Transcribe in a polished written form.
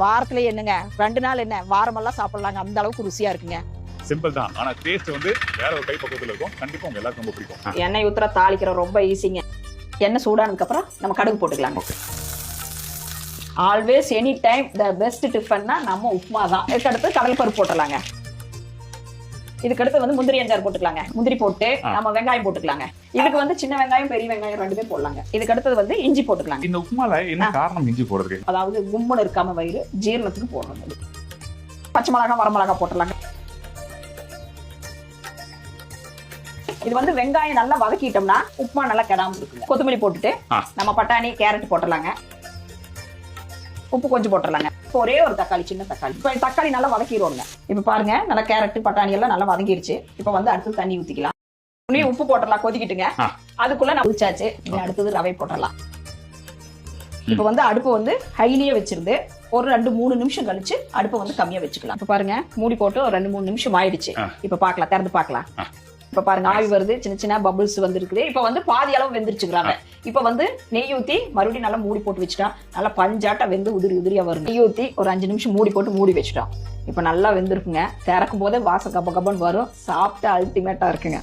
வாரத்துல என்னங்க 2 நாள் என்ன வாரமெல்லாம் சாப்பிடலாங்க. அந்த அளவுக்கு ருசியா இருக்குங்க. சிம்பிள் தான், ஆனா டேஸ்ட் வந்து வேற ஒரு கை பக்கத்துல இருக்கும். கண்டிப்பா உங்க எல்லாருக்கும் ரொம்ப பிடிக்கும். எண்ணெய் ஊத்துற தாளிக்கிற ரொம்ப ஈஸிங்க. எண்ணெய் சூடானதுக்கு அப்புறம் நம்ம கடுகு போட்டுக்கலாங்க. Always any time the best டிஃபன்னா நம்ம உப்புமா தான். இதுக்கடுத்து கடலைப்பருப்பு போட்டுடலாங்க. இதுக்கடுத்து வந்து முந்திரி அஞ்சாறு போட்டுக்கலாங்க. முந்திரி போட்டு நம்ம வெங்காயம் போட்டுக்கலாங்க. இதுக்கு வந்து சின்ன வெங்காயம் பெரிய வெங்காயம் 2 பேர் போடலாங்க. இதுக்கு அடுத்தது வந்து இஞ்சி போட்டுக்கலாங்க. இந்த உப்புமால என்ன காரணம் இஞ்சி போடுறது? அதாவது கும்முன்னு இருக்காம வயிறு ஜீரணத்துக்கு போடணும். பச்சை மிளகாய் வரமிளகாய் போட்டுடலாங்க. இது வந்து வெங்காயம் நல்லா வதக்கிட்டோம்னா உப்புமா நல்லா கெடாம இருக்குங்க. கொத்தமல்லி போட்டுட்டு நம்ம பட்டாணி கேரட் போட்டுடலாங்க. உப்பு கொஞ்சம் போட்டுடலாங்க. ஒரே ஒரு தக்காளி, சின்ன தக்காளி. இப்போ தக்காளி நல்லா வதக்கிடுவோங்க. இப்போ பாருங்க நல்லா கேரட் பட்டாணி எல்லாம் நல்லா வதங்கிடுச்சு. இப்போ வந்து அடுத்து தண்ணி ஊத்திக்கலாம். உப்பு போட்டுடலாம், கொதிக்கிட்டுங்க. அதுக்குள்ள நான் ஊச்சாச்சு. அடுத்தது ரவை போட்டுடலாம். இப்போ வந்து அடுப்பு வந்து ஹைலியே வச்சிருந்து ஒரு 2-3 நிமிஷம் கழிச்சு அடுப்பை வந்து கம்மியா வச்சுக்கலாம். இப்போ பாருங்க மூடி போட்டு ஒரு 2-3 நிமிஷம் ஆயிடுச்சு. இப்போ பார்க்கலாம், திறந்து பார்க்கலாம். இப்ப பாருங்க ஆவி வருது, சின்ன சின்ன பபிள்ஸ் வந்து இருக்குது. இப்ப வந்து பாதி அளவு வெந்துருச்சுக்கிறாங்க. இப்ப வந்து நெய் ஊத்தி மறுபடியும் நல்லா மூடி போட்டு வச்சுட்டா நல்லா பஞ்சாட்டா வெந்து உதிரியா வரும். நெய் ஊத்தி ஒரு 5 நிமிஷம் மூடி போட்டு மூடி வச்சுட்டோம். இப்ப நல்லா வெந்திருக்குங்க. திறக்கும் போதே வாசம் கப கபன்னு வரும். சாப்பிட்டு அல்டிமேட்டா இருக்குங்க.